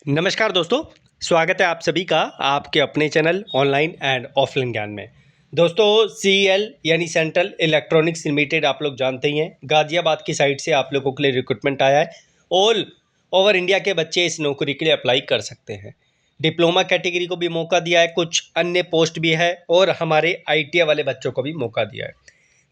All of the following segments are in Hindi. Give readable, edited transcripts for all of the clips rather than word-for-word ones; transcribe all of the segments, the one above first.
नमस्कार दोस्तों, स्वागत है आप सभी का आपके अपने चैनल ऑनलाइन एंड ऑफलाइन ज्ञान में। दोस्तों, सीईएल यानी सेंट्रल इलेक्ट्रॉनिक्स लिमिटेड आप लोग जानते ही हैं, गाजियाबाद की साइड से आप लोगों के लिए रिक्रूटमेंट आया है। ऑल ओवर इंडिया के बच्चे इस नौकरी के लिए अप्लाई कर सकते हैं। डिप्लोमा कैटेगरी को भी मौका दिया है, कुछ अन्य पोस्ट भी है और हमारे आईटीआई वाले बच्चों को भी मौका दिया है।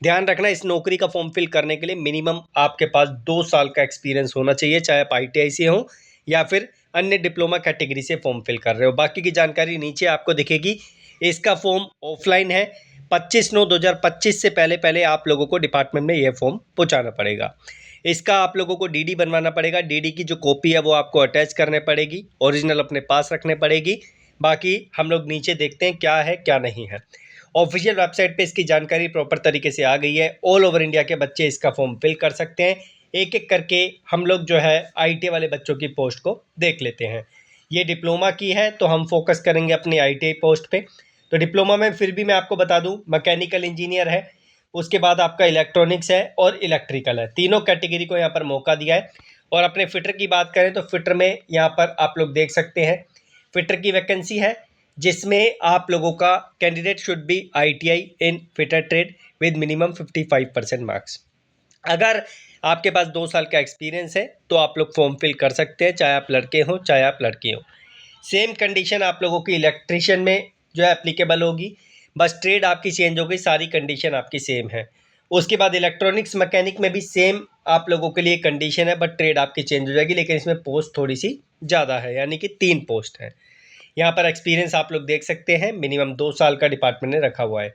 ध्यान रखना, इस नौकरी का फॉर्म फिल करने के लिए मिनिमम आपके पास 2 साल का एक्सपीरियंस होना चाहिए, चाहे आप आईटीआई से हो या फिर अन्य डिप्लोमा कैटेगरी से फॉर्म फिल कर रहे हो। बाकी की जानकारी नीचे आपको दिखेगी। इसका फॉर्म ऑफलाइन है। 25/9/2025 से पहले पहले आप लोगों को डिपार्टमेंट में यह फॉर्म पहुंचाना पड़ेगा। इसका आप लोगों को डीडी बनवाना पड़ेगा। डीडी की जो कॉपी है वो आपको अटैच करने पड़ेगी, ओरिजिनल अपने पास रखने पड़ेगी। बाकी हम लोग नीचे देखते हैं क्या है क्या नहीं है। ऑफिशियल वेबसाइट पे इसकी जानकारी प्रॉपर तरीके से आ गई है। ऑल ओवर इंडिया के बच्चे इसका फॉर्म फिल कर सकते हैं। एक एक करके हम लोग जो है आईटीआई वाले बच्चों की पोस्ट को देख लेते हैं। ये डिप्लोमा की है तो हम फोकस करेंगे अपनी आईटीआई पोस्ट पे। तो डिप्लोमा में फिर भी मैं आपको बता दूं, मैकेनिकल इंजीनियर है, उसके बाद आपका इलेक्ट्रॉनिक्स है और इलेक्ट्रिकल है। तीनों कैटेगरी को यहाँ पर मौका दिया है। और अपने फिटर की बात करें तो फिटर में यहाँ पर आप लोग देख सकते हैं, फिटर की वैकेंसी है जिसमें आप लोगों का candidate should be ITI in fitter trade with minimum 55% marks. अगर आपके पास 2 साल का एक्सपीरियंस है तो आप लोग फॉर्म फिल कर सकते हैं, चाहे आप लड़के हों चाहे आप लड़की हो। सेम कंडीशन आप लोगों की इलेक्ट्रिशियन में जो है एप्लीकेबल होगी, बस ट्रेड आपकी चेंज हो गई, सारी कंडीशन आपकी सेम है। उसके बाद इलेक्ट्रॉनिक्स मैकेनिक में भी सेम आप लोगों के लिए कंडीशन है, बट ट्रेड आपकी चेंज हो जाएगी, लेकिन इसमें पोस्ट थोड़ी सी ज़्यादा है, यानी कि 3 पोस्ट है। यहाँ पर एक्सपीरियंस आप लोग देख सकते हैं, मिनिमम 2 साल का डिपार्टमेंट ने रखा हुआ है।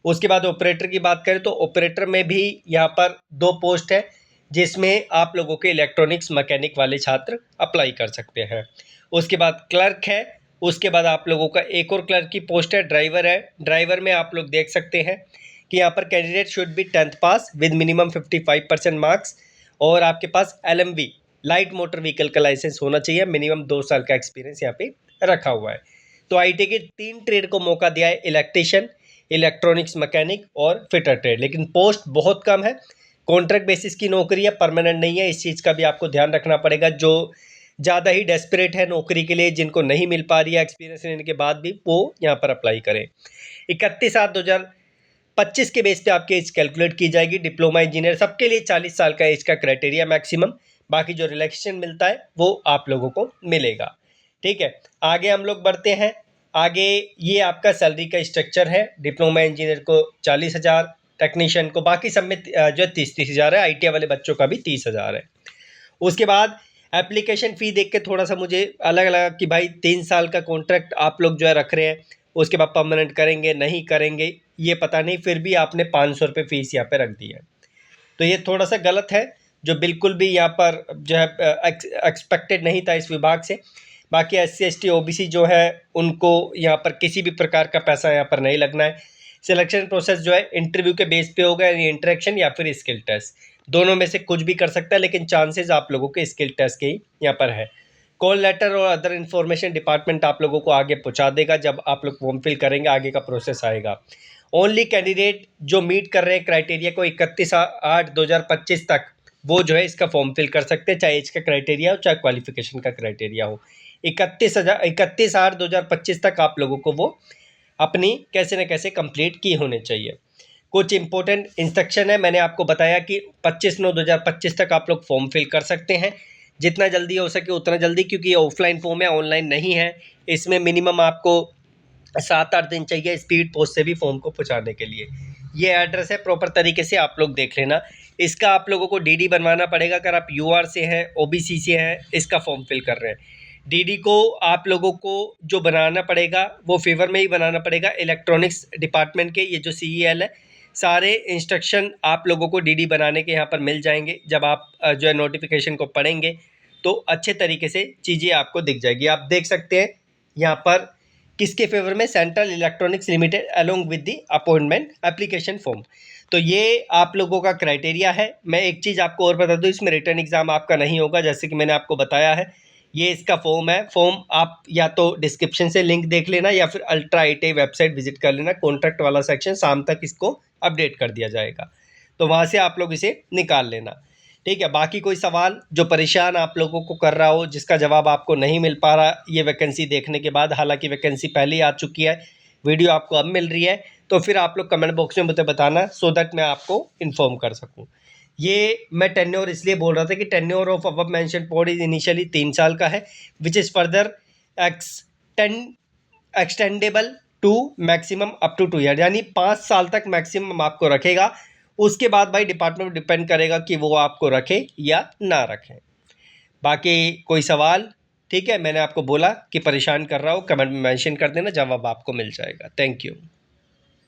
उसके बाद ऑपरेटर की बात करें तो ऑपरेटर में भी यहाँ पर 2 पोस्ट है, जिसमें आप लोगों के इलेक्ट्रॉनिक्स मैकेनिक वाले छात्र अप्लाई कर सकते हैं। उसके बाद क्लर्क है। उसके बाद आप लोगों का एक और क्लर्क की पोस्ट है, ड्राइवर है। ड्राइवर में आप लोग देख सकते हैं कि यहाँ पर candidate should be 10th pass with minimum 55% marks और आपके पास एलएमवी लाइट मोटर व्हीकल का लाइसेंस होना चाहिए। मिनिमम 2 साल का एक्सपीरियंस यहाँ पे रखा हुआ है। तो आईटी के 3 ट्रेड को मौका दिया है, इलेक्ट्रिशियन, इलेक्ट्रॉनिक्स मैकेनिक और फिटर ट्रेड, लेकिन पोस्ट बहुत कम है। कॉन्ट्रैक्ट बेसिस की नौकरी है, परमानेंट नहीं है। इस चीज़ का भी आपको ध्यान रखना पड़ेगा। जो ज़्यादा ही डेस्परेट है नौकरी के लिए, जिनको नहीं मिल पा रही है एक्सपीरियंस लेने के बाद भी, वो यहाँ पर अप्लाई करें। 31/8/2025 के बेस पे आपकी एज कैलकुलेट की जाएगी। डिप्लोमा इंजीनियर सबके लिए 40 साल का एज का क्राइटेरिया मैक्सिमम। बाकी जो रिलैक्सेशन मिलता है वो आप लोगों को मिलेगा। ठीक है, आगे हम लोग बढ़ते हैं। आगे ये आपका सैलरी का स्ट्रक्चर है। डिप्लोमा इंजीनियर को 40,000, टेक्नीशियन को, बाकी सब में जो 30-30,000 है। आईटीआई वाले बच्चों का भी 30,000 है। उसके बाद एप्लीकेशन फ़ी देख के थोड़ा सा मुझे अलग लगा कि भाई 3 साल का कॉन्ट्रैक्ट आप लोग जो है रख रहे हैं, उसके बाद परमानेंट करेंगे नहीं करेंगे ये पता नहीं, फिर भी आपने 500 रुपये फ़ीस यहाँ पे रख दी है। तो ये थोड़ा सा गलत है, जो बिल्कुल भी यहाँ पर जो है एक्सपेक्टेड नहीं था इस विभाग से। बाकी SC ST OBC जो है उनको यहाँ पर किसी भी प्रकार का पैसा यहाँ पर नहीं लगना है। सिलेक्शन प्रोसेस जो है इंटरव्यू के बेस पे होगा, यानी इंटरेक्शन या फिर स्किल टेस्ट, दोनों में से कुछ भी कर सकता है, लेकिन चांसेस आप लोगों के स्किल टेस्ट के ही यहाँ पर है। कॉल लेटर और अदर इन्फॉर्मेशन डिपार्टमेंट आप लोगों को आगे पहुँचा देगा जब आप लोग फॉर्म फिल करेंगे, आगे का प्रोसेस आएगा। ओनली कैंडिडेट जो मीट कर रहे हैं क्राइटेरिया को 31/8/2025 तक, वो जो है इसका फॉर्म फिल कर सकते हैं, चाहे एज का क्राइटेरिया हो चाहे क्वालिफिकेशन का क्राइटेरिया हो। 31/8/2025 तक आप लोगों को वो अपनी कैसे न कैसे कंप्लीट की होने चाहिए। कुछ इंपॉर्टेंट इंस्ट्रक्शन है, मैंने आपको बताया कि 25/9/2025 तक आप लोग फॉर्म फिल कर सकते हैं, जितना जल्दी हो सके उतना जल्दी, क्योंकि ये ऑफलाइन फॉर्म है, ऑनलाइन नहीं है। इसमें मिनिमम आपको 7-8 दिन चाहिए स्पीड पोस्ट से भी फॉर्म को पहुंचाने के लिए। ये एड्रेस है, प्रॉपर तरीके से आप लोग देख लेना। इसका आप लोगों को डीडी बनवाना पड़ेगा। अगर आप यूआर से हैं, ओबीसी से हैं, इसका फॉर्म फिल कर रहे हैं, डीडी को आप लोगों को जो बनाना पड़ेगा वो फेवर में ही बनाना पड़ेगा इलेक्ट्रॉनिक्स डिपार्टमेंट के। ये जो सीईएल है, सारे इंस्ट्रक्शन आप लोगों को डीडी बनाने के यहाँ पर मिल जाएंगे। जब आप जो है नोटिफिकेशन को पढ़ेंगे तो अच्छे तरीके से चीज़ें आपको दिख जाएगी। आप देख सकते हैं यहाँ पर किसके फेवर में, central electronics limited along with the appointment application form. तो ये आप लोगों का क्राइटेरिया है। मैं एक चीज़ आपको और बता दूं, इसमें रिटर्न एग्जाम आपका नहीं होगा, जैसे कि मैंने आपको बताया है। ये इसका फॉर्म है। फॉर्म आप या तो डिस्क्रिप्शन से लिंक देख लेना या फिर अल्ट्रा आईटीआई वेबसाइट विजिट कर लेना। कॉन्ट्रैक्ट वाला सेक्शन शाम तक इसको अपडेट कर दिया जाएगा, तो वहाँ से आप लोग इसे निकाल लेना। ठीक है। बाकी कोई सवाल जो परेशान आप लोगों को कर रहा हो, जिसका जवाब आपको नहीं मिल पा रहा ये वैकेंसी देखने के बाद, हालांकि वैकेंसी पहले ही आ चुकी है, वीडियो आपको अब मिल रही है, तो फिर आप लोग कमेंट बॉक्स में मुझे बताना सो दैट मैं आपको इन्फॉर्म कर सकूं। ये मैं टेन्योर इसलिए बोल रहा था कि tenure of above mention post is initially 3 साल का है, which is further extendable to maximum up to 2 year, यानी 5 साल तक मैक्सिमम आपको रखेगा। उसके बाद भाई डिपार्टमेंट डिपेंड करेगा कि वो आपको रखे या ना रखें। बाकी कोई सवाल, ठीक है, मैंने आपको बोला कि परेशान कर रहा हो, कमेंट में मेंशन कर देना, जवाब आपको मिल जाएगा। Thank you.